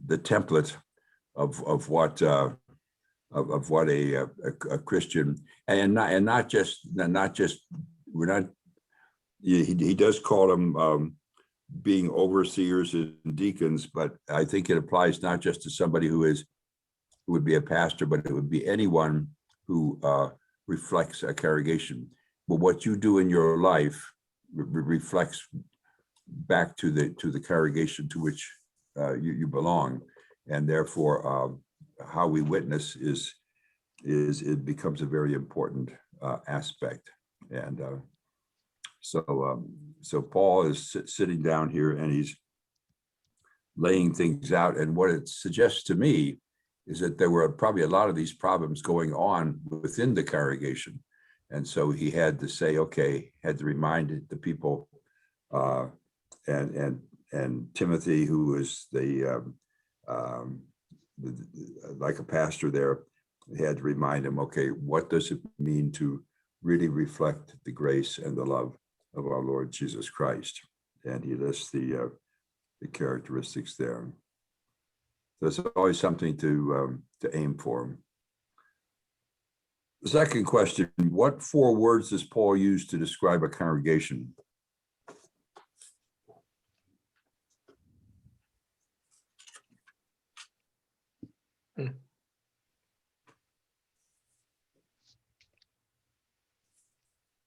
the template of what a Christian, and not just we're not. He does call them being overseers and deacons, but I think it applies not just to somebody who would be a pastor, but it would be anyone who reflects a congregation. But what you do in your life reflects back to the congregation to which you belong, and therefore how we witness it becomes a very important aspect. And so Paul is sitting down here and he's laying things out, and what it suggests to me is that there were probably a lot of these problems going on within the congregation. And so he had to say, okay, had to remind the people, and Timothy, who was like a pastor there, had to remind him, okay, what does it mean to really reflect the grace and the love of our Lord Jesus Christ? And he lists the characteristics there. There's always something to aim for. The second question, what 4 words does Paul use to describe a congregation?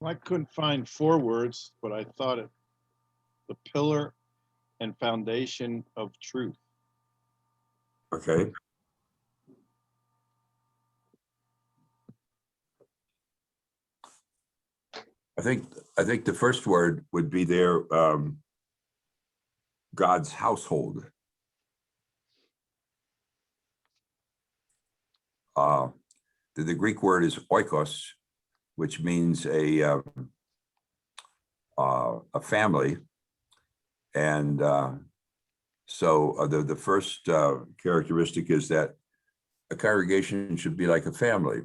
I couldn't find 4 words, but I thought it the pillar and foundation of truth. Okay. I think the first word would be there, God's household. The Greek word is oikos, which means a family, and so the first characteristic is that a congregation should be like a family.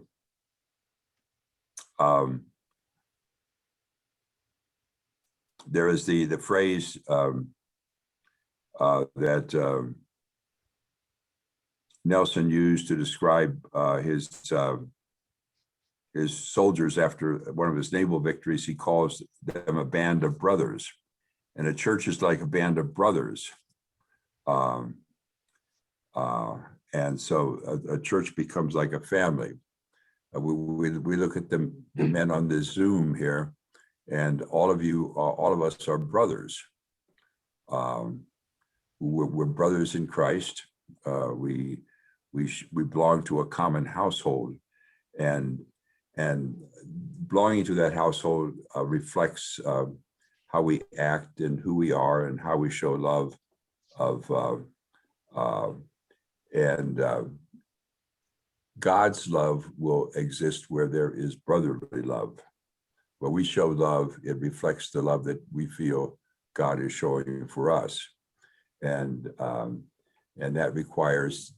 There is the phrase that Nelson used to describe his soldiers after one of his naval victories. He calls them a band of brothers, and a church is like a band of brothers. And so a church becomes like a family. We look at the men on the Zoom here, and all of us are brothers. We're brothers in Christ. We belong to a common household, and belonging to that household reflects how we act and who we are and how we show love and God's love will exist where there is brotherly love. Where we show love, it reflects the love that we feel God is showing for us, and that requires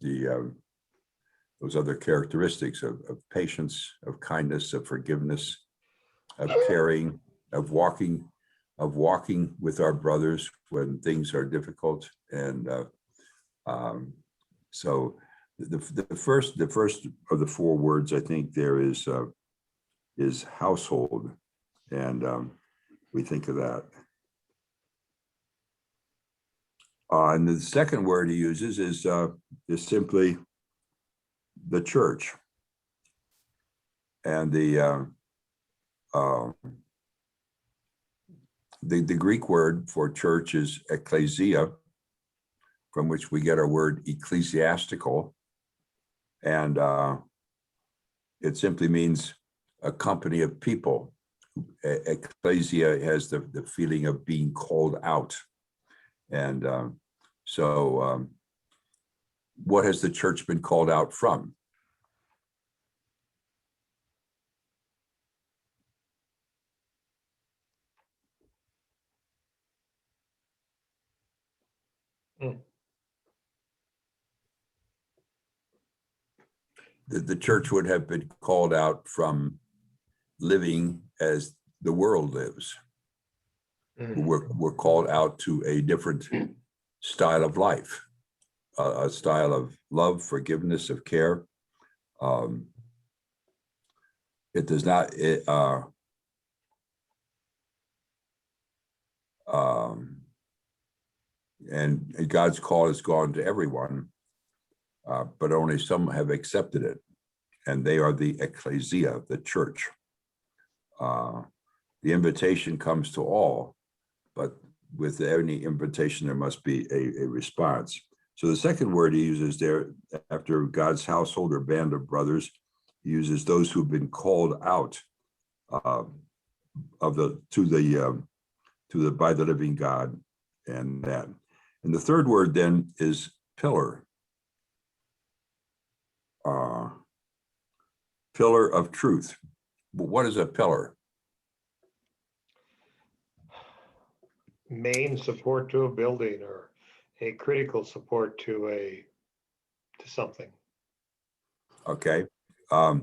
those other characteristics of patience, of kindness, of forgiveness, of caring, of walking with our brothers when things are difficult. And so the first of the 4 words, I think, there is household, and we think of that. And the second word he uses is simply the church, and the Greek word for church is ekklesia, from which we get our word ecclesiastical, and it simply means a company of people. Ecclesia has the feeling of being called out, and so what has the church been called out from? The church would have been called out from living as the world lives. Mhm. We're called out to a different style of life, a style of love, forgiveness, of care. It does not, and God's call has gone to everyone, but only some have accepted it, and they are the ecclesia, the church. The invitation comes to all, but with any invitation, there must be a response. So the second word he uses there, after God's household or band of brothers, he uses those who've been called out by the living God, and that. And the third word then is pillar. Pillar of truth. But what is a pillar? Main support to a building or a critical support to something. Okay. I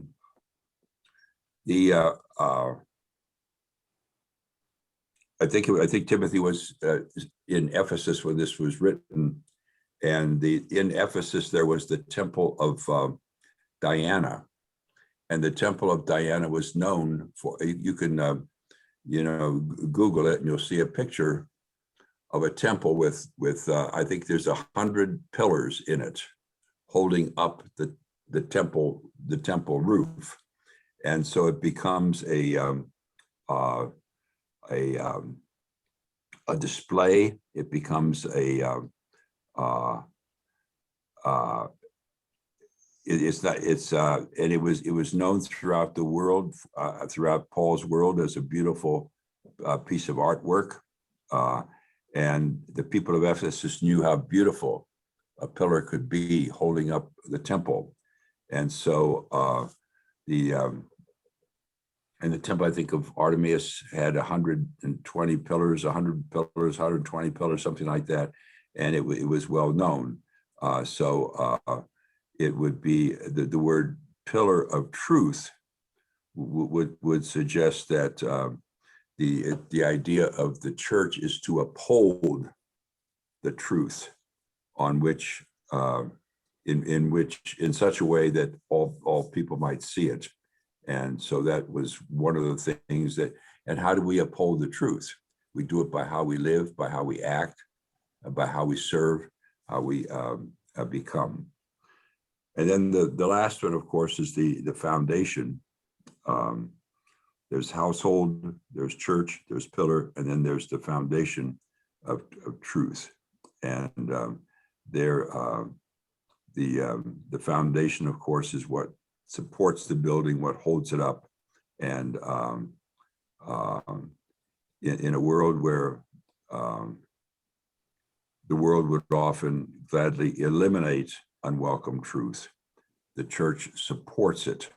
think Timothy was in Ephesus when this was written, and in Ephesus there was the temple of Diana, and the temple of Diana was known for. You can Google it, and you'll see a picture of a temple with I think there's 100 pillars in it, holding up the temple roof, and so it becomes a display. It becomes and it was known throughout the world, throughout Paul's world, as a beautiful piece of artwork. And the people of Ephesus knew how beautiful a pillar could be holding up the temple. And so the temple, I think, of Artemis had 120 pillars, 100 pillars, 120 pillars, something like that. And it was well known. It would be the word pillar of truth would suggest that the idea of the church is to uphold the truth on which in such a way that all people might see it. And so that was one of the things and how do we uphold the truth? We do it by how we live, by how we act, by how we serve, how we become. And then the last one, of course, is the foundation. There's household, there's church, there's pillar, and then there's the foundation of truth. And the foundation, of course, is what supports the building, what holds it up. And in a world where the world would often gladly eliminate unwelcome truth, the church supports it,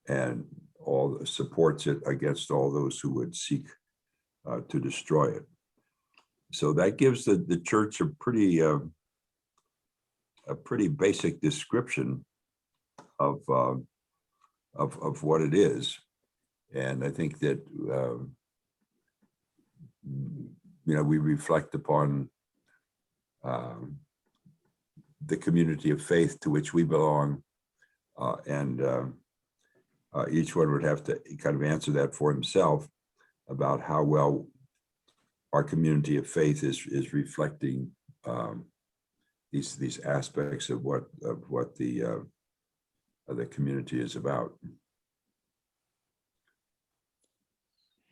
and supports it against all those who would seek to destroy it. So that gives the church a pretty basic description of what it is. And I think that we reflect upon the community of faith to which we belong, and each one would have to kind of answer that for himself about how well our community of faith is reflecting these aspects of what the community is about.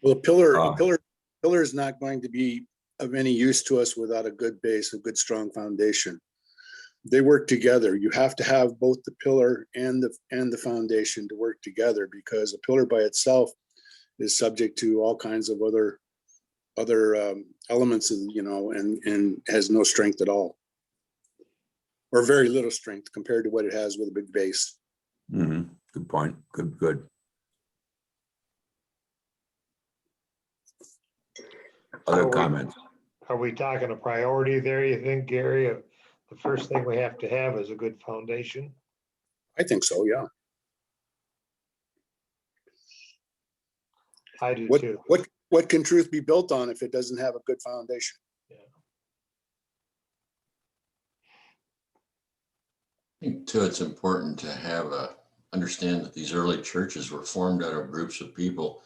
Well, a pillar is not going to be of any use to us without a good base, a good strong foundation. They work together. You have to have both the pillar and the foundation to work together, because a pillar by itself is subject to all kinds of other elements, and has no strength at all, or very little strength compared to what it has with a big base. Mm-hmm. Good point. Good. Other comments? Are we talking a priority there, you think, Gary? The first thing we have to have is a good foundation? I think so, yeah. I do What, too. what can truth be built on if it doesn't have a good foundation? I think too, it's important to understand that these early churches were formed out of groups of people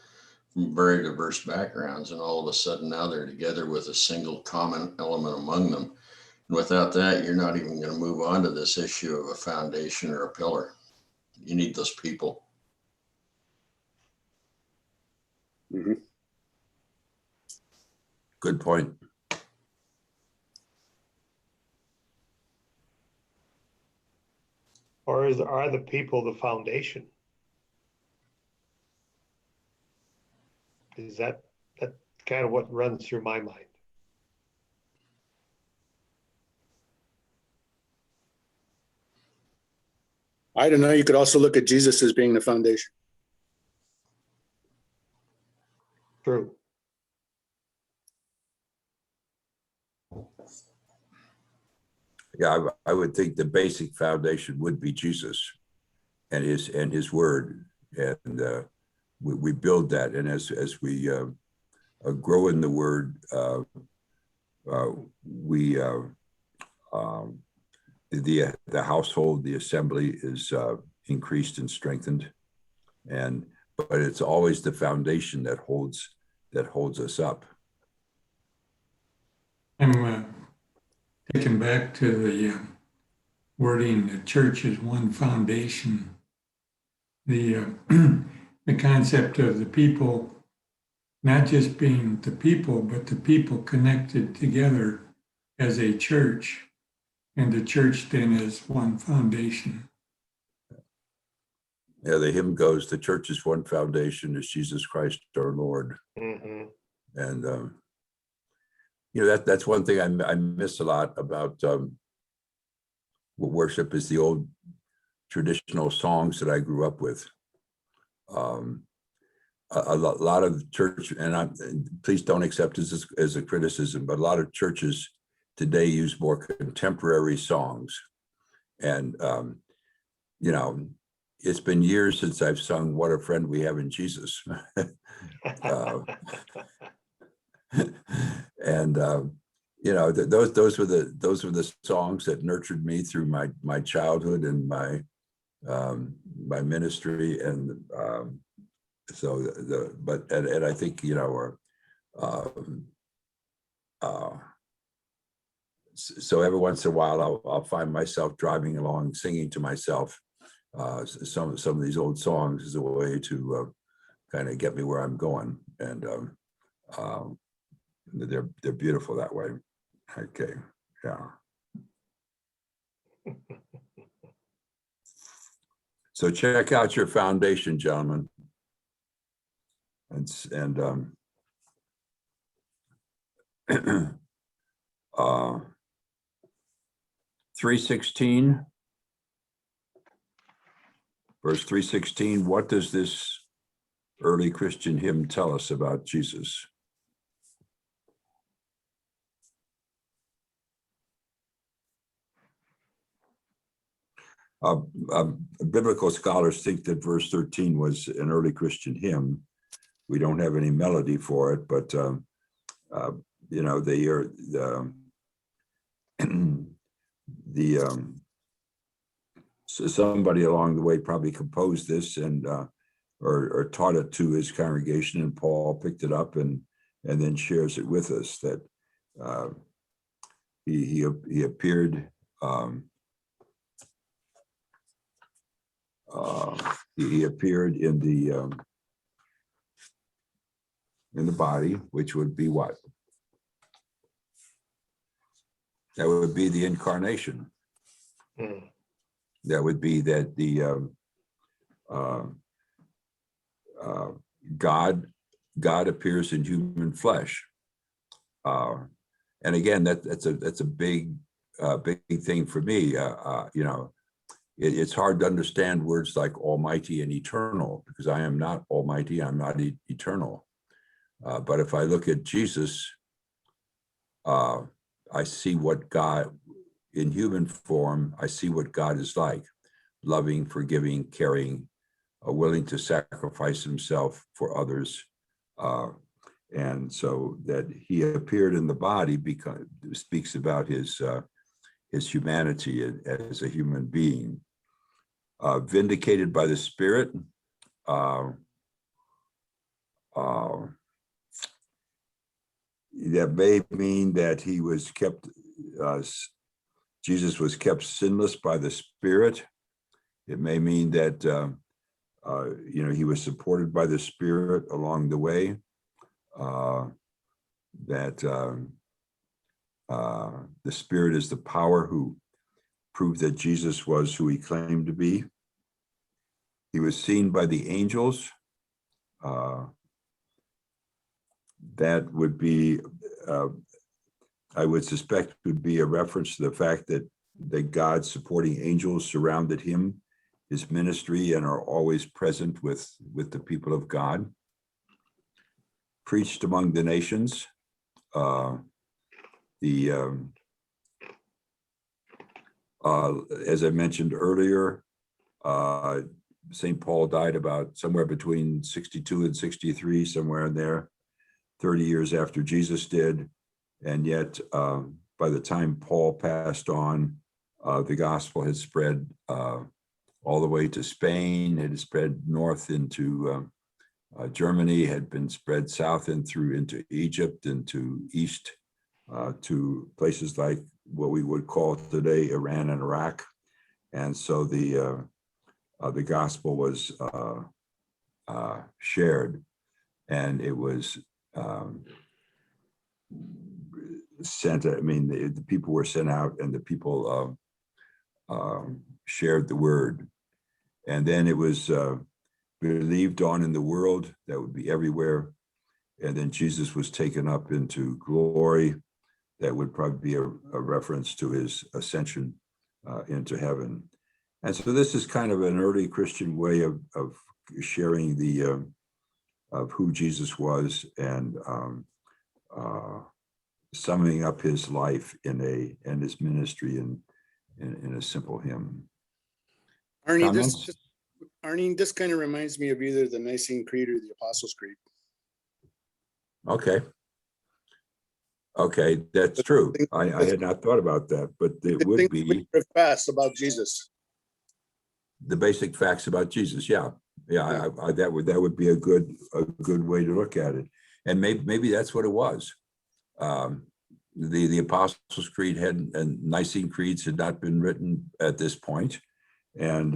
from very diverse backgrounds, and all of a sudden now they're together with a single common element among them. And without that, you're not even going to move on to this issue of a foundation or a pillar. You need those people. Mhm. Good point. Or are the people the foundation? Is that kind of what runs through my mind? I don't know. You could also look at Jesus as being the foundation. True. Yeah, I would think the basic foundation would be Jesus and his word, and we build that. And as we grow in the word, we the household, the assembly is increased and strengthened, but it's always the foundation that holds us up. I'm taken back to the wording, the church is one foundation. The the concept of the people, not just being the people, but the people connected together as a church, and the church then is one foundation. Yeah, the hymn goes, "The church is one foundation, is Jesus Christ our Lord." Mhm. And that's one thing I miss a lot about worship is the old traditional songs that I grew up with. A lot of church, and please don't accept this as a criticism, but a lot of churches today use more contemporary songs. And, it's been years since I've sung "What a Friend We Have in Jesus." And those were the songs that nurtured me through my childhood and my ministry, and so I think so every once in a while I'll find myself driving along singing to myself some of these old songs as a way to kind of get me where I'm going, and they're beautiful that way. Okay, yeah. So check out your foundation, gentlemen. And 3:16, verse 3:16, what does this early Christian hymn tell us about Jesus? Biblical scholars think that verse 13 was an early Christian hymn. We don't have any melody for it, but they are so somebody along the way probably composed this and or taught it to his congregation, and Paul picked it up and then shares it with us that he appeared. He appeared in the body, which would be what? That would be the incarnation. Mm. That would be that the God appears in human flesh, and again that's a big thing for me. It's hard to understand words like almighty and eternal, because I am not almighty, I'm not eternal. But if I look at Jesus, I see what God, in human form, I see what God is like: loving, forgiving, caring, willing to sacrifice himself for others, And so that he appeared in the body because it speaks about his humanity as a human being. Vindicated by the Spirit. That may mean that he was kept, Jesus was kept sinless by the Spirit. It may mean that, he was supported by the Spirit along the way. That the Spirit is the power who proved that Jesus was who he claimed to be. He was seen by the angels. That would be, I would suspect, would be a reference to the fact that God's supporting angels surrounded him, his ministry, and are always present with the people of God. Preached among the nations. As I mentioned earlier, St. Paul died about somewhere between 62 and 63, somewhere in there, 30 years after Jesus did. And yet, by the time Paul passed on, the gospel had spread all the way to Spain. It had spread north into Germany, had been spread south and through into Egypt, into east to places like what we would call today Iran and Iraq. And so the gospel was shared, and it was sent. I mean, the people were sent out, and the people shared the word, and then it was believed on in the world. That would be everywhere. And then Jesus was taken up into glory. That would probably be a reference to his ascension into heaven. And so this is kind of an early Christian way of sharing the of who Jesus was, and summing up his life and his ministry in a simple hymn. Arnie, Comments? this kind of reminds me of either the Nicene Creed or the Apostles' Creed. Okay, that's true. I had not thought about that, but it would be fast about Jesus. the basic facts about Jesus. Yeah, that would be a good way to look at it, and maybe that's what it was. The Apostles' Creed and Nicene Creeds had not been written at this point, and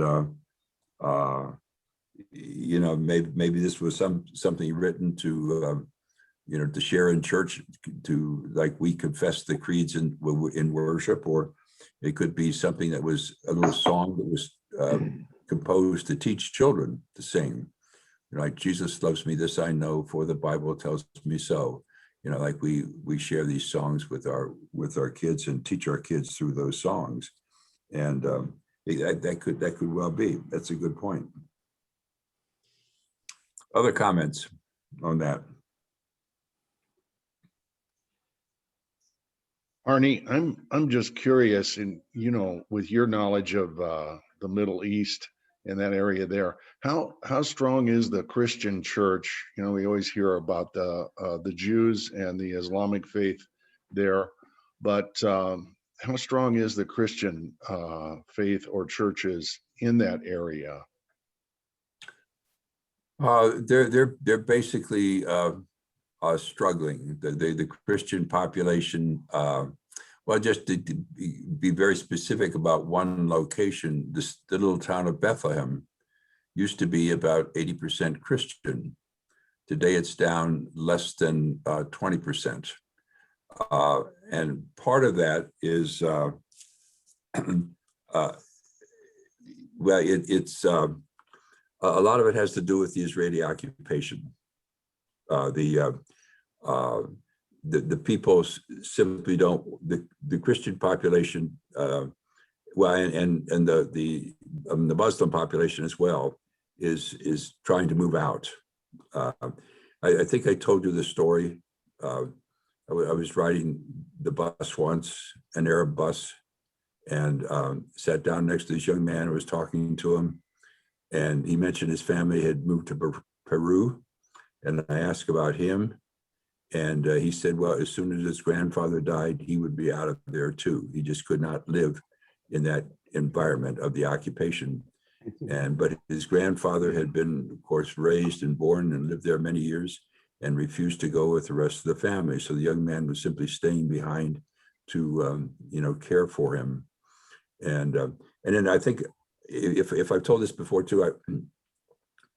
maybe this was something written to to share in church, to like we confess the creeds in worship, or it could be something that was a little song that was composed to teach children to sing. Like Jesus loves me, this I know, for the Bible tells me so. Like we share these songs with our kids and teach our kids through those songs, and that could well be. That's a good point. Other comments on that? Arnie, I'm just curious, and with your knowledge of the Middle East and that area there, how strong is the Christian church? We always hear about the Jews and the Islamic faith there, but how strong is the Christian faith or churches in that area? They're basically struggling. The Christian population. Well, just to be very specific about one location, the little town of Bethlehem used to be about 80% Christian. Today it's down less than 20%. And part of that is, it's a lot of it has to do with the Israeli occupation. The people simply don't, the Christian population, and the Muslim population as well is trying to move out. I think I told you the story. I was riding the bus once, an Arab bus, and sat down next to this young man who was talking to him, and he mentioned his family had moved to Peru, And I asked about him, and he said, well, as soon as his grandfather died, he would be out of there too. He just could not live in that environment of the occupation. But his grandfather had been, of course, raised and born and lived there many years and refused to go with the rest of the family. So the young man was simply staying behind to, care for him. And then I think if I've told this before too,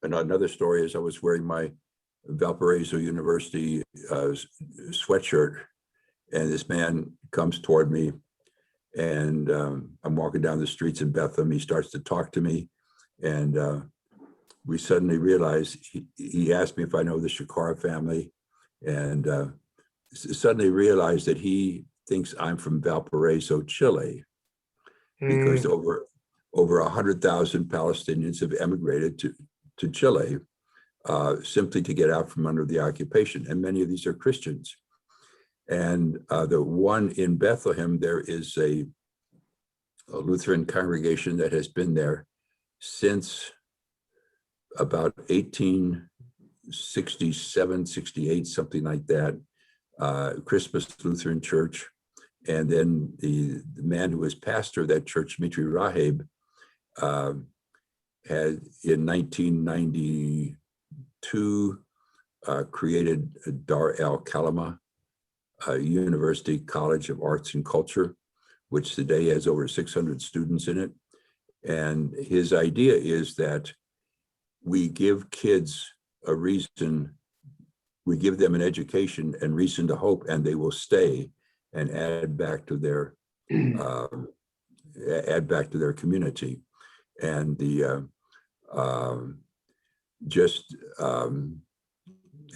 another story is I was wearing my Valparaiso University sweatshirt, and this man comes toward me, and I'm walking down the streets in Bethlehem. He starts to talk to me, and we suddenly realize he asked me if I know the Shakara family, and suddenly realized that he thinks I'm from Valparaiso, Chile, because over 100,000 Palestinians have emigrated to Chile simply to get out from under the occupation. And many of these are Christians. And the one in Bethlehem, there is a Lutheran congregation that has been there since about 1867, 68, something like that, Christmas Lutheran Church. And then the man who was pastor of that church, Mitri Raheb, had in 1992 created Dar el Kalima, a University College of Arts and Culture, which today has over 600 students in it. And his idea is that we give kids a reason, we give them an education and reason to hope, and they will stay and add back to their community. And the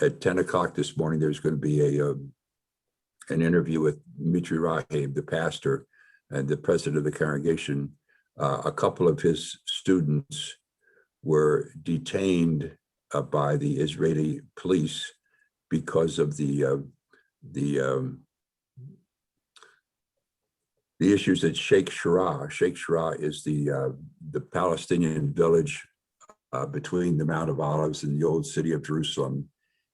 at 10 o'clock this morning, there's going to be an interview with Mitri Raheb, the pastor and the president of the congregation. A couple of his students were detained by the Israeli police because of the issues at Sheikh Jarrah. Sheikh Jarrah is the Palestinian village between the Mount of Olives and the old city of Jerusalem.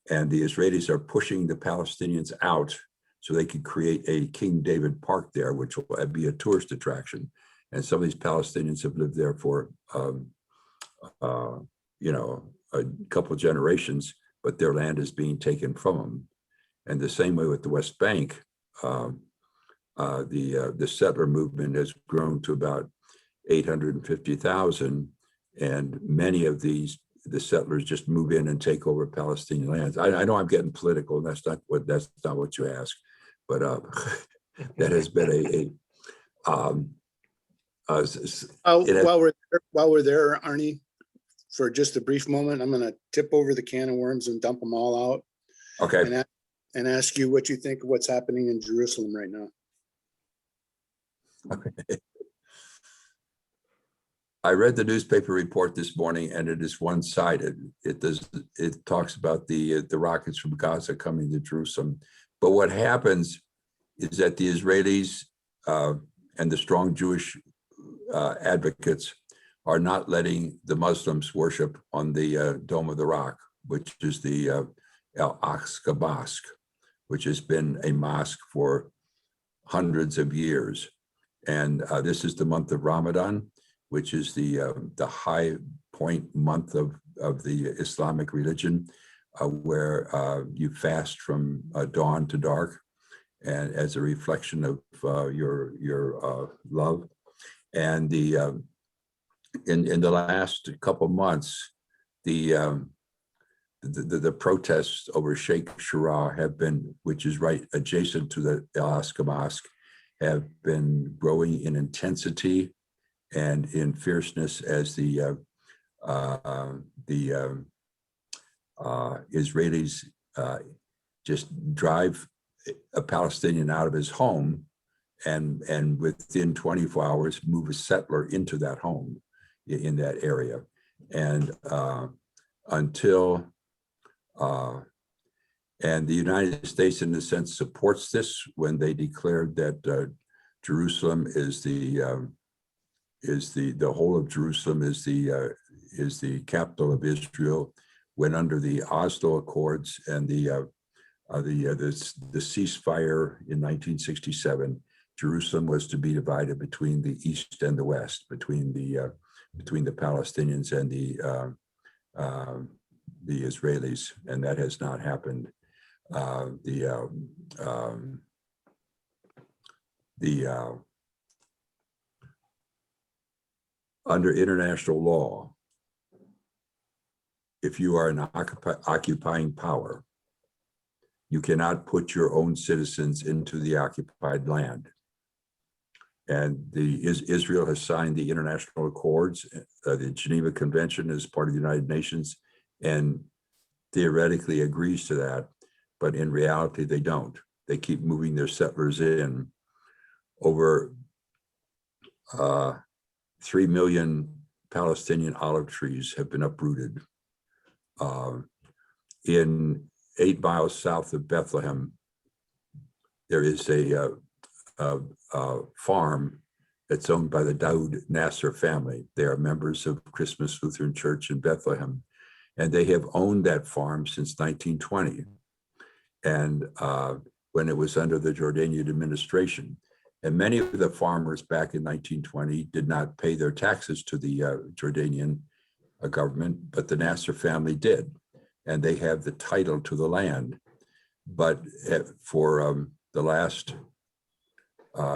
And the Israelis are pushing the Palestinians out so they could create a King David Park there, which will be a tourist attraction. And some of these Palestinians have lived there for, a couple of generations, but their land is being taken from them. And the same way with the West Bank, the settler movement has grown to about 850,000, and many of the settlers just move in and take over Palestinian lands. I know I'm getting political, and that's not what you asked, but that has been while we're there, Arnie, for just a brief moment, I'm going to tip over the can of worms and dump them all out. Okay. And ask you what you think of what's happening in Jerusalem right now. Okay. I read the newspaper report this morning, and it is one-sided. It talks about the rockets from Gaza coming to Jerusalem. But what happens is that the Israelis and the strong Jewish advocates are not letting the Muslims worship on the Dome of the Rock, which is the Al-Aqsa Mosque, which has been a mosque for hundreds of years. And this is the month of Ramadan, which is the high point month of the Islamic religion, where you fast from dawn to dark, and as a reflection of your love. And in the last couple of months, the protests over Sheikh Jarrah have been, which is right adjacent to the Al-Aqsa Mosque, have been growing in intensity and in fierceness as the Israelis just drive a Palestinian out of his home, and within 24 hours move a settler into that home in that area. And and the United States, in a sense, supports this when they declared that Jerusalem is the whole of Jerusalem is the capital of Israel, when under the Oslo Accords and the ceasefire in 1967, Jerusalem was to be divided between the East and the West, between the Palestinians and the Israelis, and that has not happened. Under international law, if you are an occupying power, you cannot put your own citizens into the occupied land. And Israel has signed the international accords. The Geneva Convention is part of the United Nations and theoretically agrees to that, but in reality, they don't. They keep moving their settlers in. Over 3 million Palestinian olive trees have been uprooted. In 8 miles south of Bethlehem, there is a farm that's owned by the Daoud Nasser family. They are members of Christmas Lutheran Church in Bethlehem, and they have owned that farm since 1920, and when it was under the Jordanian administration. And many of the farmers back in 1920 did not pay their taxes to the Jordanian government, but the Nasser family did, and they have the title to the land. But for the last,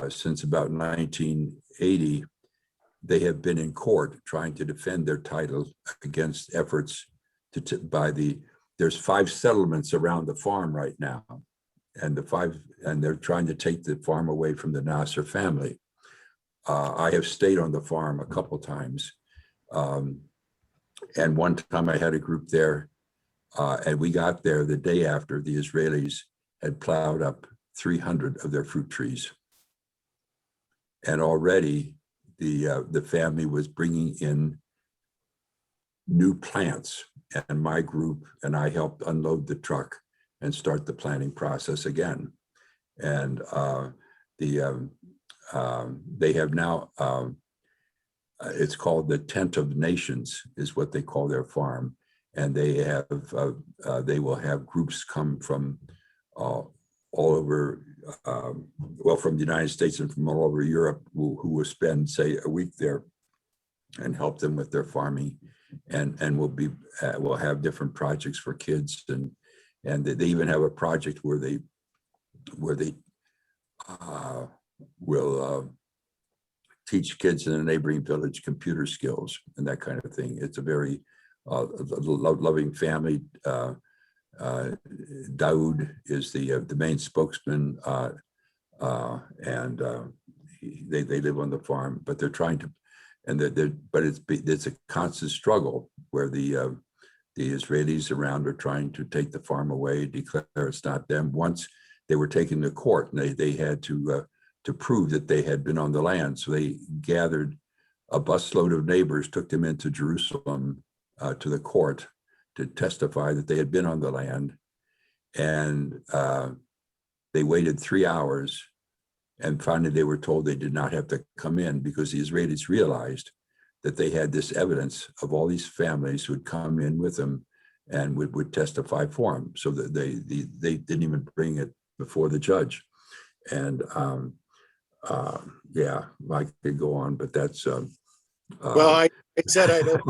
since about 1980, they have been in court trying to defend their title against efforts there's 5 settlements around the farm right now. And they're trying to take the farm away from the Nasser family. I have stayed on the farm a couple times. And one time I had a group there, and we got there the day after the Israelis had plowed up 300 of their fruit trees. And already the family was bringing in new plants, and my group and I helped unload the truck and start the planting process again. And they have now, it's called the Tent of Nations is what they call their farm. And they will have groups come from all over, from the United States and from all over Europe who will spend, say, a week there and help them with their farming. And we'll have different projects for kids, and they even have a project where they will teach kids in a neighboring village computer skills and that kind of thing. It's a very loving family. Daoud is the main spokesman, and they live on the farm, but they're trying to, but it's a constant struggle where the Israelis around are trying to take the farm away, declare it's not them. Once they were taken to court, and they had to prove that they had been on the land. So they gathered a busload of neighbors, took them into Jerusalem to the court to testify that they had been on the land. And they waited 3 hours, and finally they were told they did not have to come in because the Israelis realized that they had this evidence of all these families who would come in with them and would testify for them. So that they didn't even bring it before the judge. And yeah, I could go on, but that's Well, I said I was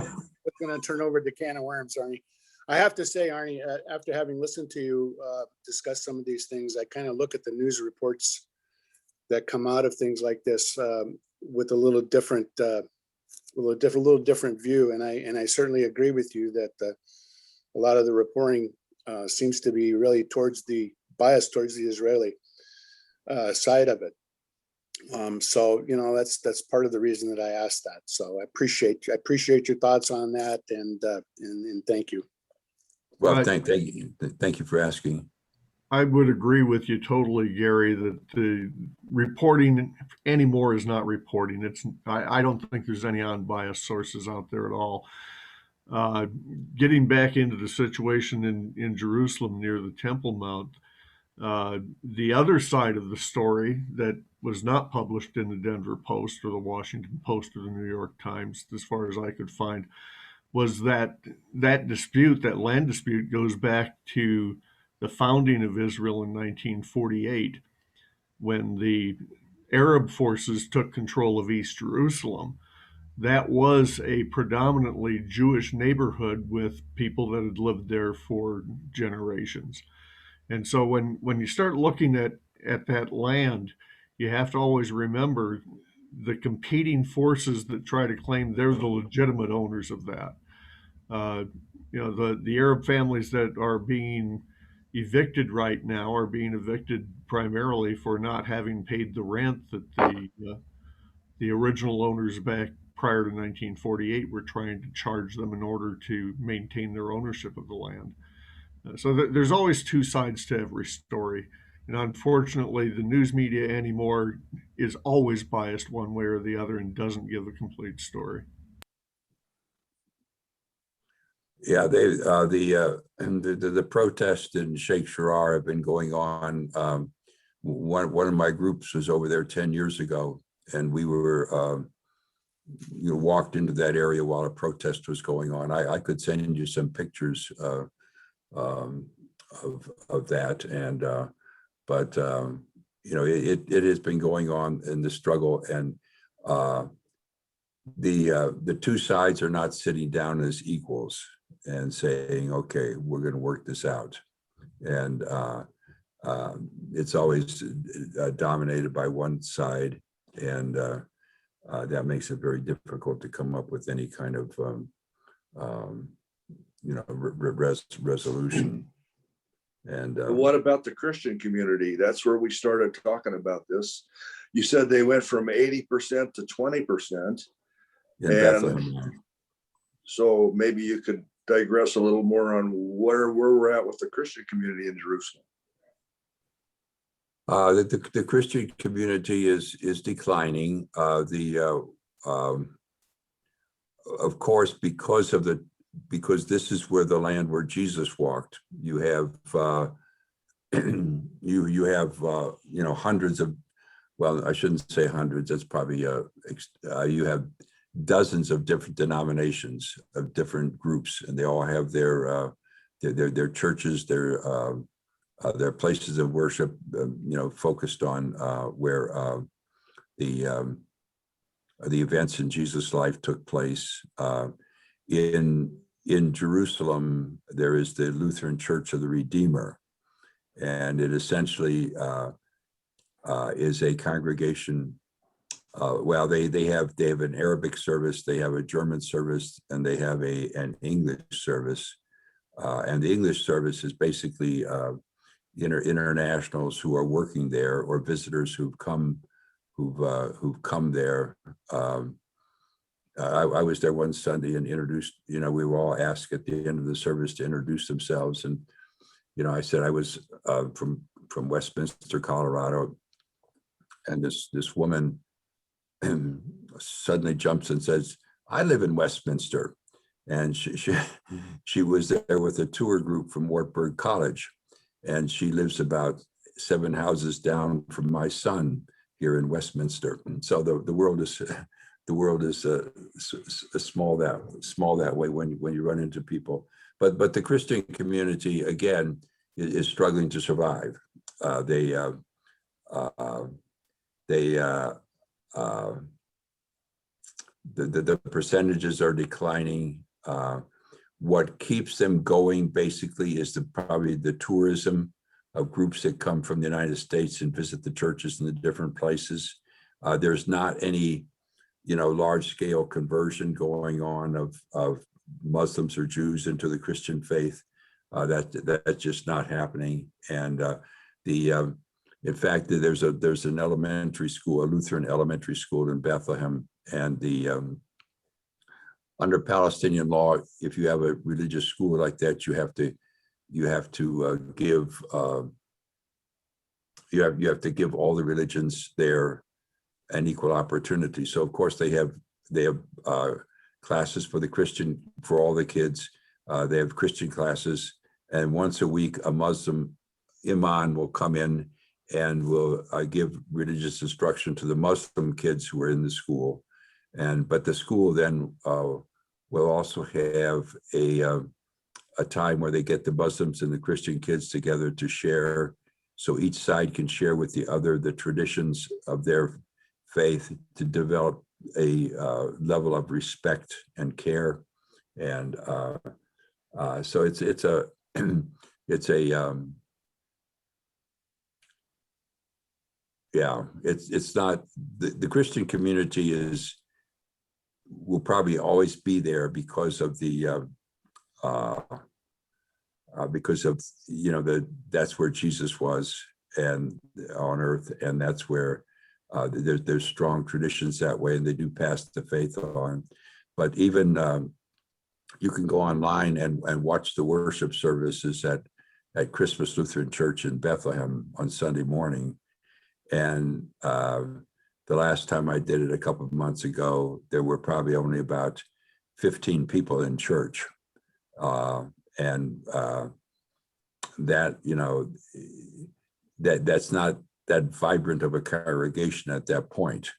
going to turn over the can of worms, Arnie. I have to say, Arnie, after having listened to you discuss some of these things, I kind of look at the news reports that come out of things like this with a little different view, and I certainly agree with you that a lot of the reporting seems to be really biased towards the Israeli side of it. So that's part of the reason that I asked that. So I appreciate your thoughts on that, and thank you. Well, thank you for asking. I would agree with you totally, Gary, that the reporting anymore is not reporting. I don't think there's any unbiased sources out there at all. Getting back into the situation in Jerusalem near the Temple Mount, the other side of the story that was not published in the Denver Post or the Washington Post or the New York Times, as far as I could find, was that dispute, that land dispute, goes back to the founding of Israel in 1948, when the Arab forces took control of East Jerusalem. That was a predominantly Jewish neighborhood with people that had lived there for generations. And so when you start looking at that land, you have to always remember the competing forces that try to claim they're the legitimate owners of that. Uh, the Arab families that are being evicted right now are being evicted primarily for not having paid the rent that the original owners back prior to 1948 were trying to charge them in order to maintain their ownership of the land. So there's always two sides to every story. And unfortunately, the news media anymore is always biased one way or the other and doesn't give a complete story. Yeah, the protests in Sheikh Jarrah have been going on. One of my groups was over there 10 years ago, and we were walked into that area while a protest was going on. I could send you some pictures of that, and but it has been going on in the struggle, and the two sides are not sitting down as equals and saying, okay, we're going to work this out. And it's always dominated by one side, and that makes it very difficult to come up with any kind of resolution. And what about the Christian community? That's where we started talking about this. You said they went from 80% to 20%. in Bethlehem. So maybe you could digress a little more on where we're at with the Christian community in Jerusalem. The Christian community is declining. Of course, because this is where the land where Jesus walked. You have you have hundreds of, well, I shouldn't say hundreds. That's probably you have dozens of different denominations of different groups, and they all have their churches, their places of worship, focused on where the events in Jesus' life took place. In Jerusalem, there is the Lutheran Church of the Redeemer, and it essentially is a congregation. They have an Arabic service, they have a German service, and they have an English service. And the English service is basically internationals who are working there, or visitors who've come there. I was there one Sunday and introduced. We were all asked at the end of the service to introduce themselves, and I said I was from Westminster, Colorado, and this woman suddenly jumps and says, "I live in Westminster," and she was there with a tour group from Wartburg College, and she lives about 7 houses down from my son here in Westminster. And so the world is small that way when you run into people. But the Christian community again is struggling to survive. The percentages are declining. What keeps them going basically is probably the tourism of groups that come from the United States and visit the churches in the different places. There's not any, large scale conversion going on of Muslims or Jews into the Christian faith. That's just not happening. And in fact, there's an elementary school, a Lutheran elementary school in Bethlehem, and under Palestinian law, if you have a religious school like that, you have to give all the religions there an equal opportunity. So of course they have classes for all the kids. They have Christian classes, and once a week a Muslim imam will come in and will give religious instruction to the Muslim kids who are in the school. But the school then we'll also have a time where they get the Muslims and the Christian kids together to share. So each side can share with the other the traditions of their faith to develop a level of respect and care. And so it's a it's a yeah, it's not the Christian community will probably always be there because of because of that's where Jesus was and on earth, and that's where there's strong traditions that way, and they do pass the faith on. But even you can go online and watch the worship services at Christmas Lutheran Church in Bethlehem on Sunday morning. And the last time I did it a couple of months ago, there were probably only about 15 people in church. And that, that's not that vibrant of a congregation at that point,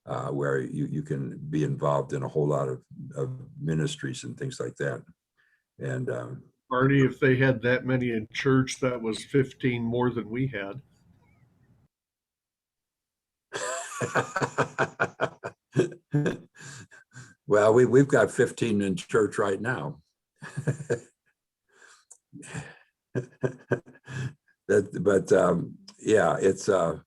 where you can be involved in a whole lot of ministries and things like that. And Arnie, if they had that many in church, that was 15 more than we had. Well, we've got 15 in church right now. But yeah, it's no,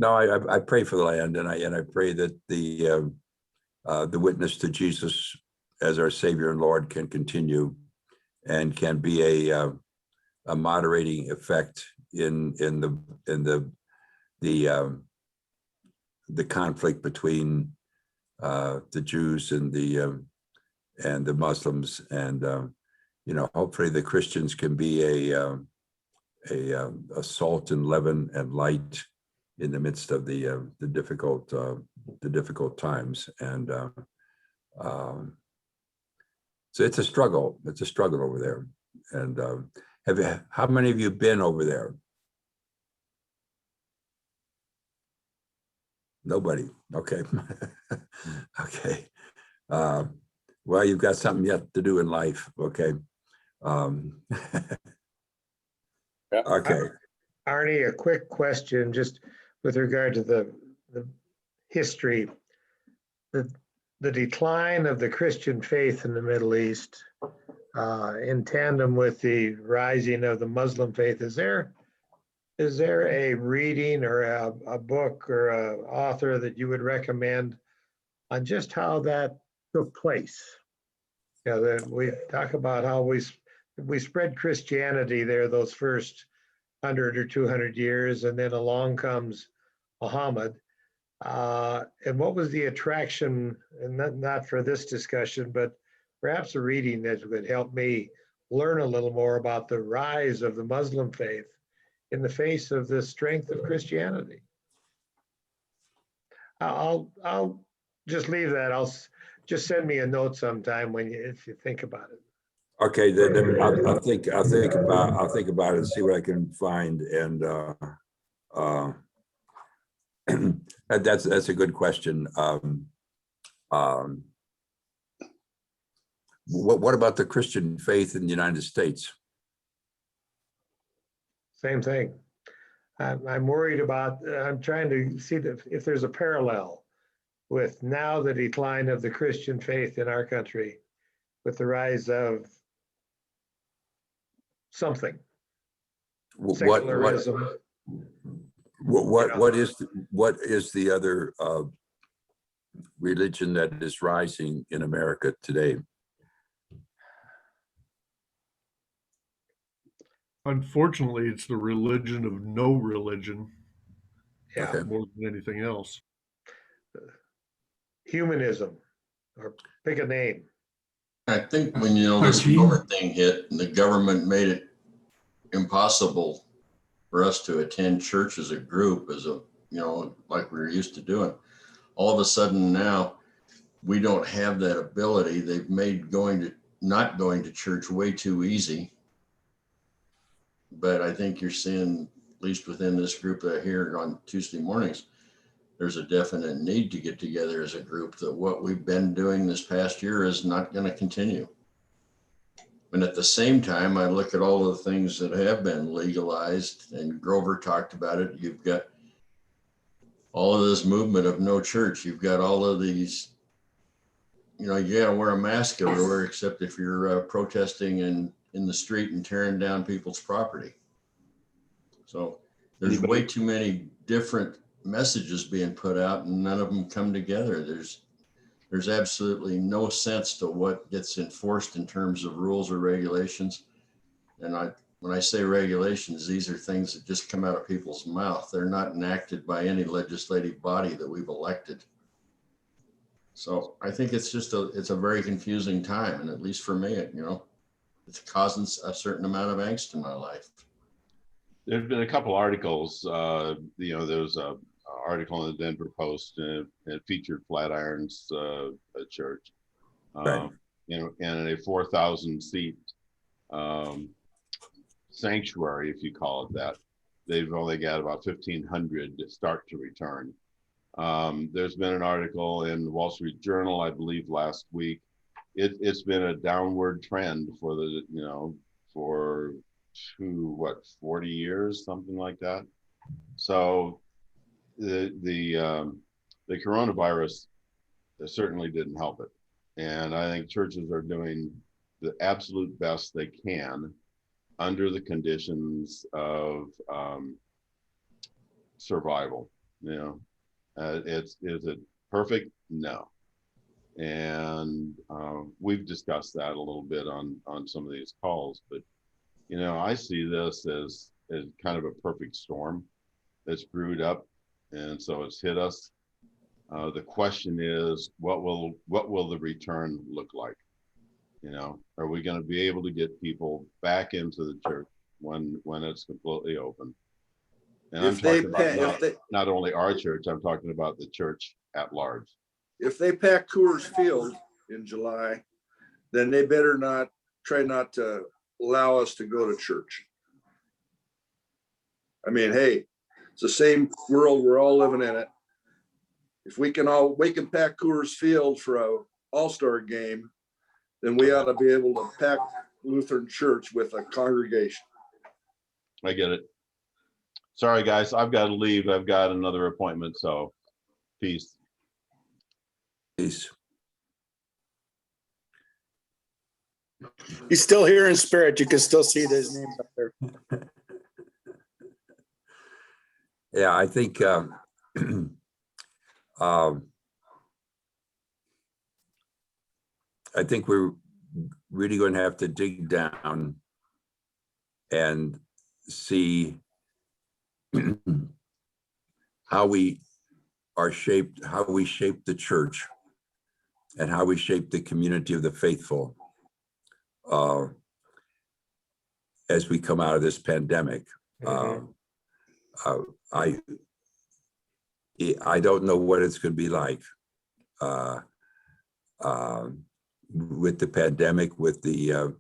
I pray for the land, and I pray that the witness to Jesus as our Savior and Lord can continue and can be a moderating effect in the conflict between the Jews and the Muslims, and hopefully the Christians can be a salt and leaven and light in the midst of the difficult times. And so it's a struggle. It's a struggle over there. And how many of you been over there? Nobody. Okay. Okay. Well, you've got something yet to do in life. Okay. Okay. Arnie, a quick question, just with regard to the history, the decline of the Christian faith in the Middle East, in tandem with the rising of the Muslim faith, is there a reading or a book or an author that you would recommend on just how that took place? That we talk about how we spread Christianity there those first 100 or 200 years, and then along comes Muhammad. And what was the attraction, and not for this discussion, but perhaps a reading that would help me learn a little more about the rise of the Muslim faith in the face of the strength of Christianity? I'll just leave that. Just send me a note sometime if you think about it. Okay, then I'll think about it and see what I can find. And that's a good question. What about the Christian faith in the United States? Same thing. I'm worried about. I'm trying to see if there's a parallel with now the decline of the Christian faith in our country, with the rise of something. Secularism. What is the other religion that is rising in America today? Unfortunately, it's the religion of no religion. Yeah. Okay. More than anything else. Humanism, or pick a name. I think when this COVID thing hit and the government made it impossible for us to attend church as a group, like we were used to doing, all of a sudden now we don't have that ability. They've made not going to church way too easy. But I think you're seeing, at least within this group that I hear on Tuesday mornings, there's a definite need to get together as a group, that what we've been doing this past year is not going to continue. And at the same time, I look at all of the things that have been legalized, and Grover talked about it. You've got all of this movement of no church. You've got all of these, you know, you got to wear a mask everywhere except if you're protesting in the street and tearing down people's property. So there's way too many different messages being put out, and none of them come together. There's absolutely no sense to what gets enforced in terms of rules or regulations. And when I say regulations, these are things that just come out of people's mouth. They're not enacted by any legislative body that we've elected. So I think it's a very confusing time. And at least for me, it's causing a certain amount of angst in my life. There's been a couple articles, there was a article in the Denver Post, and it featured Flatiron's church, Right. and in a 4,000 seat sanctuary, if you call it that, they've only got about 1,500 to start to return. There's been an article in the Wall Street Journal, I believe last week. It's been a downward trend for for 40 years, something like that. So the coronavirus certainly didn't help it. And I think churches are doing the absolute best they can under the conditions of survival. Is it perfect? No. And we've discussed that a little bit on some of these calls, but I see this as kind of a perfect storm that's brewed up, and so it's hit us. The question is, what will the return look like? Are we going to be able to get people back into the church when it's completely open? And I'm talking about not only our church, I'm talking about the church at large. If they pack Coors Field in July, then they better try not to allow us to go to church. I mean, hey, it's the same world, we're all living in it. If we can pack Coors Field for a all-star game, then we ought to be able to pack Lutheran Church with a congregation. I get it. Sorry, guys, I've got to leave. I've got another appointment, so peace. Peace. He's still here in spirit. You can still see his name up there. Yeah, I think I think we're really going to have to dig down and see how we shape the church and how we shape the community of the faithful as we come out of this pandemic. I don't know what it's going to be like with the pandemic, with the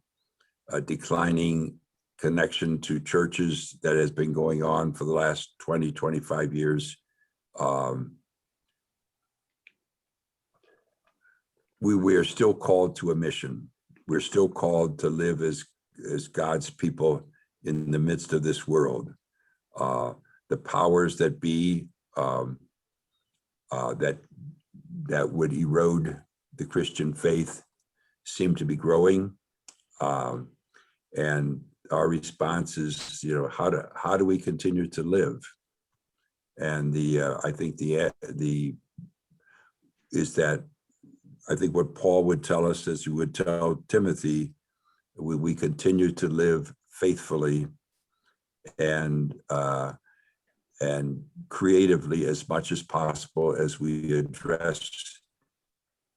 declining connection to churches that has been going on for the last 20, 25 years. We are still called to a mission. We're still called to live as God's people in the midst of this world. The powers that be that would erode the Christian faith seem to be growing, and our response is, how do we continue to live? And I think what Paul would tell us, as he would tell Timothy, we continue to live faithfully and creatively as much as possible as we address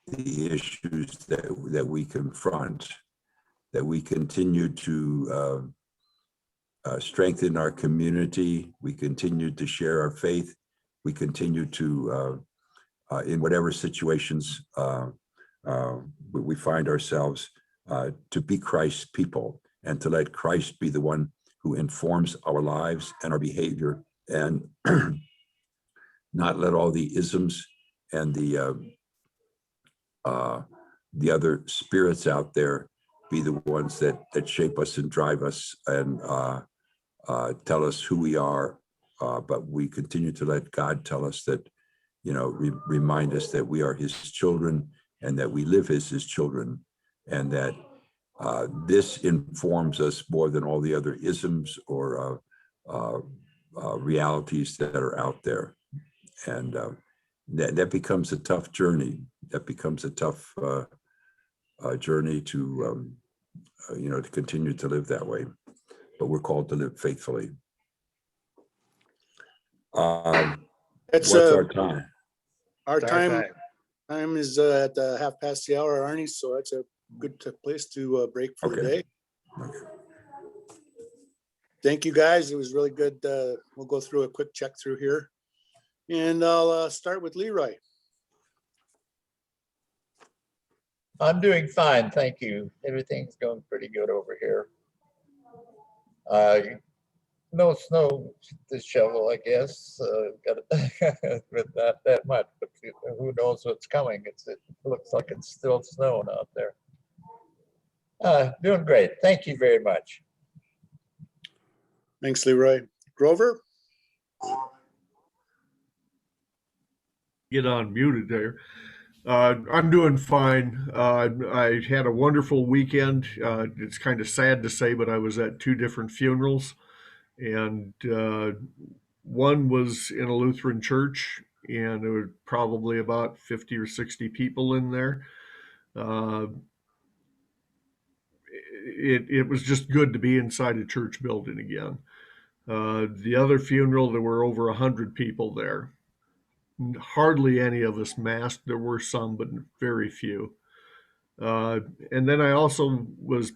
the issues that we confront, that we continue to strengthen our community, we continue to share our faith, we continue to, in whatever situations we find ourselves, to be Christ's people and to let Christ be the one who informs our lives and our behavior. And not let all the isms and the other spirits out there be the ones that shape us and drive us and tell us who we are. But we continue to let God tell us that, remind us that we are his children and that we live as his children, and that this informs us more than all the other isms or realities that are out there. And that becomes a tough journey. That becomes a tough journey to, to continue to live that way. But we're called to live faithfully. It's What's our time? Our It's our time is at 1:30, Arnie, so that's a good place to break for the Okay. day. Okay. Thank you, guys. It was really good. We'll go through a quick check through here. And I'll start with Leroy. I'm doing fine, thank you. Everything's going pretty good over here. No snow to shovel, I guess. Got with not that much, but who knows what's coming? It looks like it's still snowing out there. Doing great. Thank you very much. Thanks, Leroy. Grover? Get unmuted there. I'm doing fine. I had a wonderful weekend. It's kind of sad to say, but I was at 2 different funerals, and one was in a Lutheran church, and there were probably about 50 or 60 people in there. It was just good to be inside a church building again. The other funeral, there were over 100 people there. Hardly any of us masked. There were some, but very few. And then I also was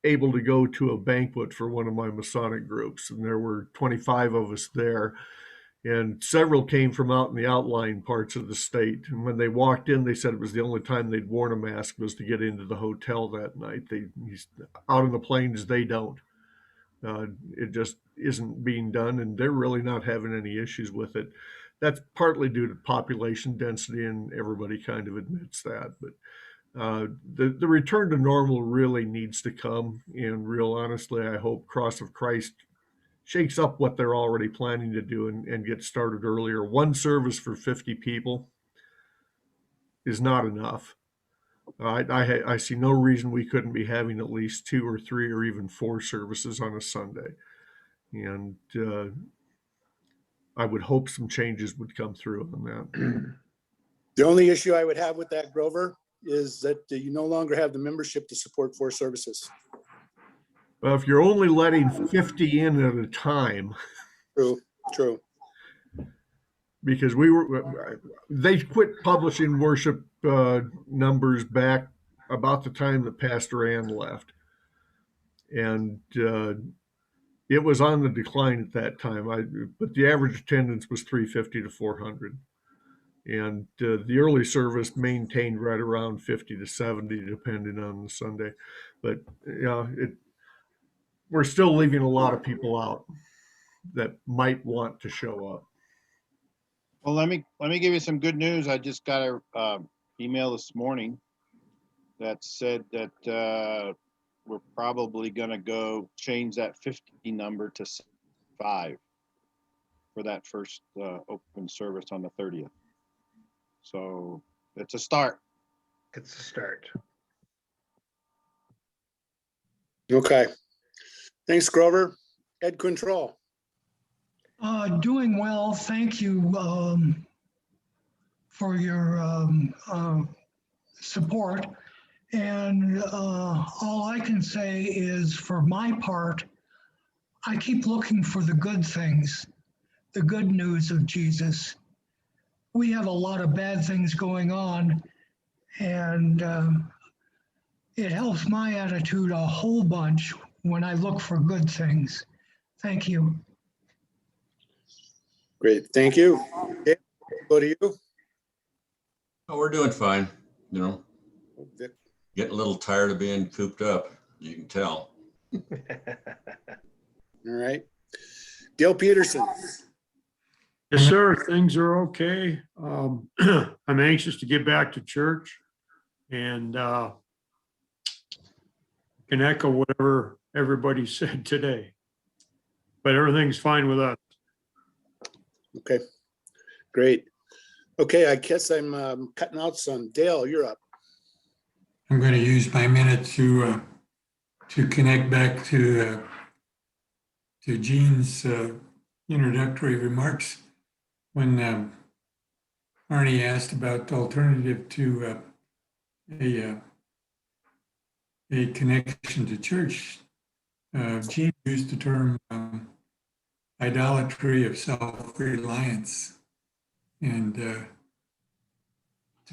able to go to a banquet for one of my Masonic groups, and there were 25 of us there, and several came from out in the outlying parts of the state. And when they walked in, they said it was the only time they'd worn a mask was to get into the hotel that night. Out on the plains, they don't. It just isn't being done, and they're really not having any issues with it. That's partly due to population density, and everybody kind of admits that. But the return to normal really needs to come. And real honestly, I hope Cross of Christ shakes up what they're already planning to do and get started earlier. One service for 50 people is not enough. I see no reason we couldn't be having at least 2 or 3 or even 4 services on a Sunday. And I would hope some changes would come through on that. The only issue I would have with that, Grover, is that you no longer have the membership to support 4 services. Well, if you're only letting 50 in at a time. True. Because they quit publishing worship numbers back about the time that Pastor Ann left. And it was on the decline at that time. But the average attendance was 350 to 400. And the early service maintained right around 50 to 70, depending on the Sunday. But we're still leaving a lot of people out that might want to show up. Well, let me give you some good news. I just got a email this morning that said that we're probably going to go change that 50 number to 5 for that first open service on the 30th. So it's a start. It's a start. Okay. Thanks, Grover. Ed Control. Doing well, thank you for your support. And all I can say is, for my part, I keep looking for the good things, the good news of Jesus. We have a lot of bad things going on, and it helps my attitude a whole bunch when I look for good things. Thank you. Great, thank you. Okay, go to you. Oh, we're doing fine. Vic. Getting a little tired of being cooped up. You can tell. All right. Dale Peterson. Yes, sir. Things are okay. I'm anxious to get back to church and can echo whatever everybody said today. But everything's fine with us. Okay, great. Okay, I guess I'm cutting out some. Dale, you're up. I'm going to use my minute to connect back to Gene's introductory remarks when Arnie asked about the alternative to a connection to church. Gene used the term idolatry of self-reliance. And to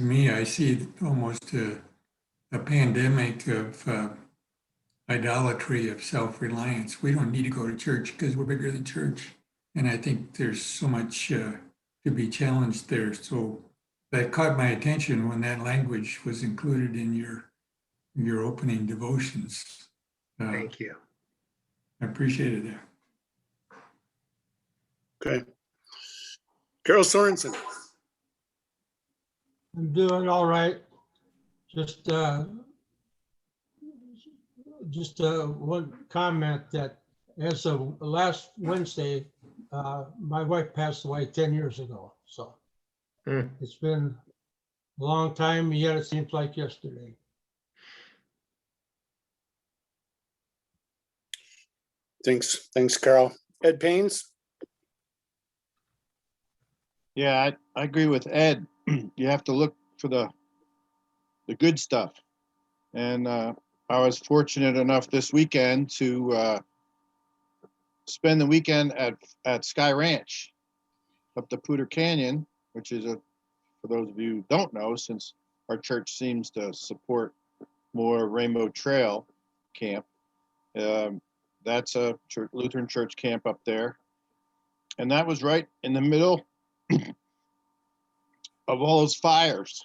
me, I see it almost a pandemic of idolatry of self-reliance. We don't need to go to church because we're bigger than church. And I think there's so much to be challenged there. So that caught my attention when that language was included in your opening devotions. Thank you. I appreciated that. Okay. Carol Sorensen. I'm doing all right. Just one comment that as of last Wednesday, my wife passed away 10 years ago. So It's been a long time, yet it seems like yesterday. Thanks, Carl. Ed Paynes. Yeah, I agree with Ed. You have to look for the good stuff. And I was fortunate enough this weekend to spend the weekend at Sky Ranch up the Poudre Canyon, which is for those of you who don't know, since our church seems to support more Rainbow Trail camp. That's a Lutheran church camp up there. And that was right in the middle of all those fires.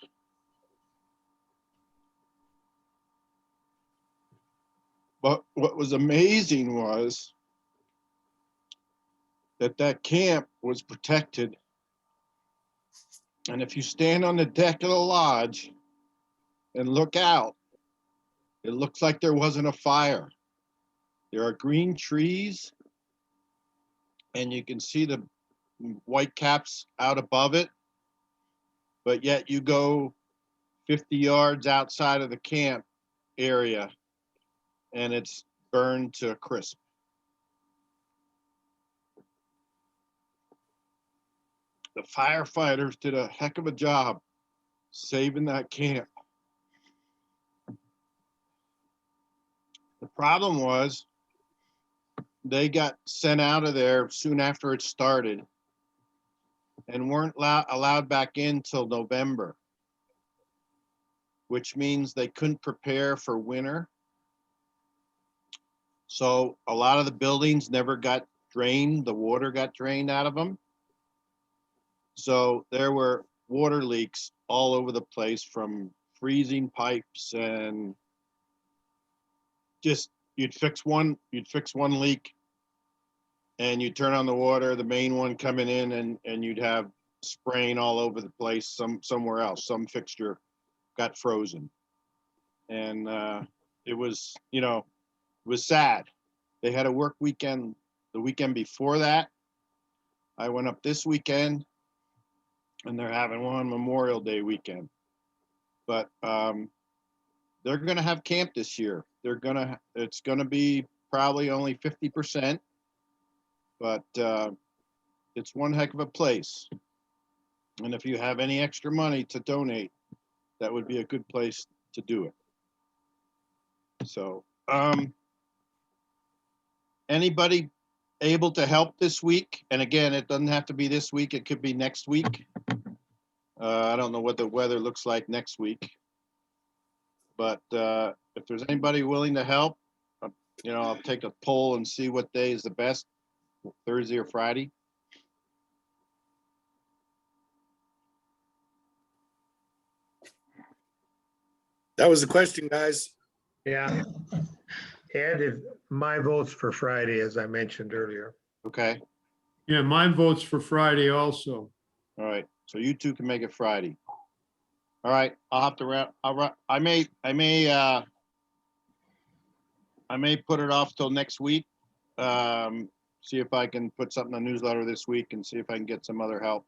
But what was amazing was that camp was protected. And if you stand on the deck of the lodge and look out, it looks like there wasn't a fire. There are green trees, and you can see the white caps out above it. But yet you go 50 yards outside of the camp area, and it's burned to a crisp. The firefighters did a heck of a job saving that camp. The problem was they got sent out of there soon after it started and weren't allowed back in till November, which means they couldn't prepare for winter. So a lot of the buildings never got drained. The water got drained out of them. So there were water leaks all over the place from freezing pipes, and just you'd fix one leak and you turn on the water, the main one coming in, and you'd have spraying all over the place. Somewhere else, some fixture got frozen. And it was, it was sad. They had a work weekend the weekend before that. I went up this weekend, and they're having one Memorial Day weekend. But they're going to have camp this year. It's going to be probably only 50%, but it's one heck of a place. And if you have any extra money to donate, that would be a good place to do it. So, anybody able to help this week? And again, it doesn't have to be this week. It could be next week. I don't know what the weather looks like next week, but if there's anybody willing to help, I'll take a poll and see what day is the best, Thursday or Friday. That was the question, guys. Yeah. Ed, my vote's for Friday, as I mentioned earlier. Okay. Yeah, mine votes for Friday also. All right, so you two can make it Friday. All right, I'll have to wrap, I may put it off till next week. See if I can put something in the newsletter this week and see if I can get some other help.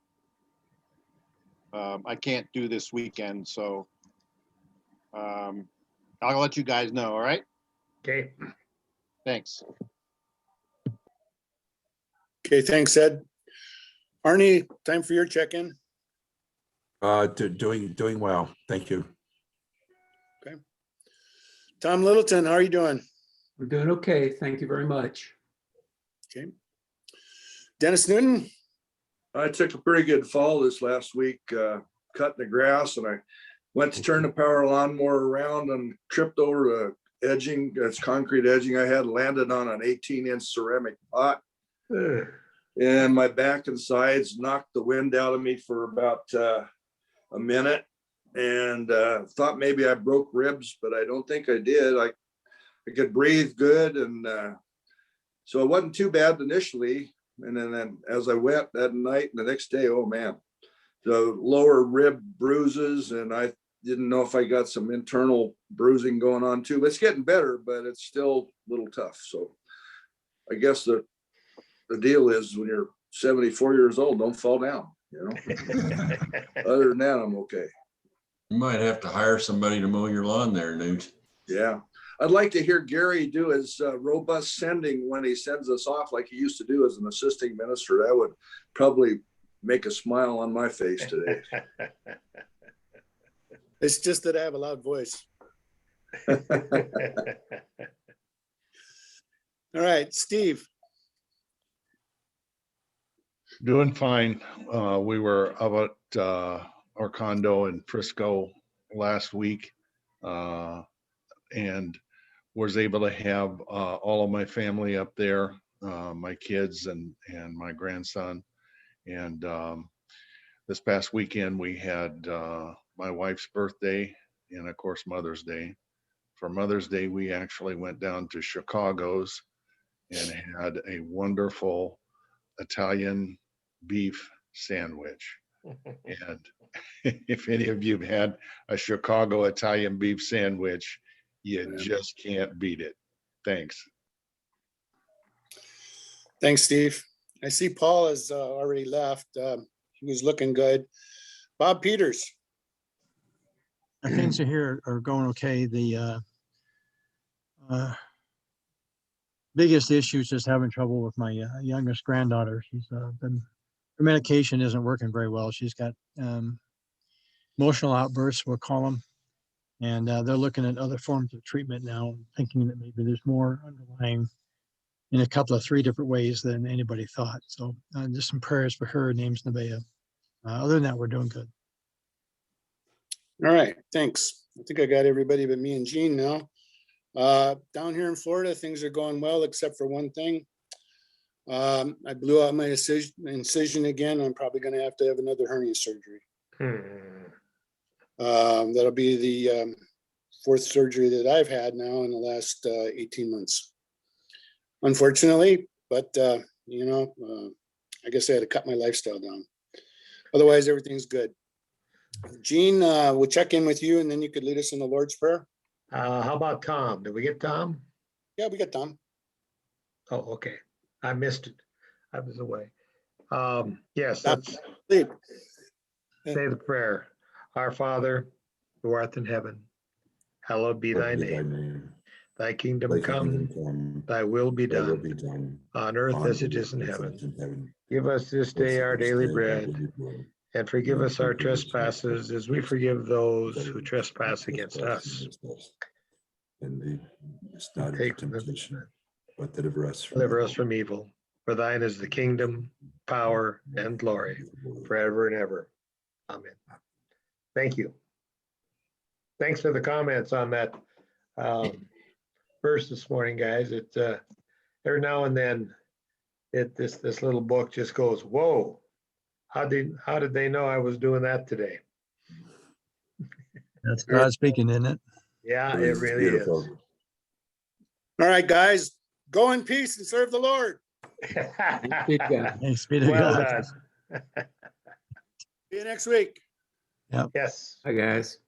I can't do this weekend, so I'll let you guys know, all right? Okay. Thanks. Okay, thanks, Ed. Arnie, time for your check-in. Doing well. Thank you. Tom Littleton, how are you doing? We're doing okay. Thank you very much. Okay. Dennis Newton? I took a pretty good fall this last week, cutting the grass, and I went to turn the power lawnmower around and tripped over the edging. That's concrete edging I had, landed on an 18-inch ceramic pot. And my back and sides knocked the wind out of me for about a minute, and thought maybe I broke ribs, but I don't think I did. I could breathe good, and so it wasn't too bad initially. And then as I went that night and the next day, oh man, the lower rib bruises, and I didn't know if I got some internal bruising going on too. But it's getting better, but it's still a little tough. So I guess the deal is when you're 74 years old, don't fall down, you know. Other than that, I'm okay. You might have to hire somebody to mow your lawn there, Newt. Yeah. I'd like to hear Gary do his robust sending when he sends us off like he used to do as an assisting minister. That would probably make a smile on my face today. It's just that I have a loud voice. All right, Steve. Doing fine. We were up at our condo in Frisco last week, and was able to have all of my family up there, my kids and my grandson. And this past weekend we had my wife's birthday and of course Mother's Day. For Mother's Day, we actually went down to Chicago's and had a wonderful Italian beef sandwich. And if any of you have had a Chicago Italian beef sandwich, you just can't beat it. Thanks. Thanks, Steve. I see Paul has already left. He was looking good. Bob Peters. Things here are going okay. The biggest issue is just having trouble with my youngest granddaughter. She's been, her medication isn't working very well. She's got emotional outbursts, we'll call them. And they're looking at other forms of treatment now, thinking that maybe there's more underlying in a couple of 3 different ways than anybody thought. So just some prayers for her. Name's Nevaeh. Other than that, we're doing good. All right, thanks. I think I got everybody but me and Gene now. Down here in Florida, things are going well, except for one thing. I blew out my incision again. I'm probably going to have another hernia surgery. That'll be the 4th surgery that I've had now in the last 18 months. Unfortunately, but you know, I guess I had to cut my lifestyle down. Otherwise, everything's good. Gene, we'll check in with you and then you could lead us in the Lord's Prayer. How about Tom? Did we get Tom? Yeah, we got Tom. Oh, okay. I missed it. I was away. Yes, let's say the prayer. Our Father, who art in heaven, hallowed be thy name. Thy kingdom come, thy will be done on earth as it is in heaven. Give us this day our daily bread, and forgive us our trespasses as we forgive those who trespass against us. And lead us not into temptation, but deliver us from evil. For thine is the kingdom, power, and glory, forever and ever. Amen. Thank you. Thanks for the comments on that verse this morning, guys. It every now and then, this little book just goes, "Whoa! How did they know I was doing that today?" That's God speaking, isn't it? Yeah, it really is. All right, guys, go in peace and serve the Lord. Thanks be to God. Thanks be to Well God. done. See you next week. Yes. Hi, guys.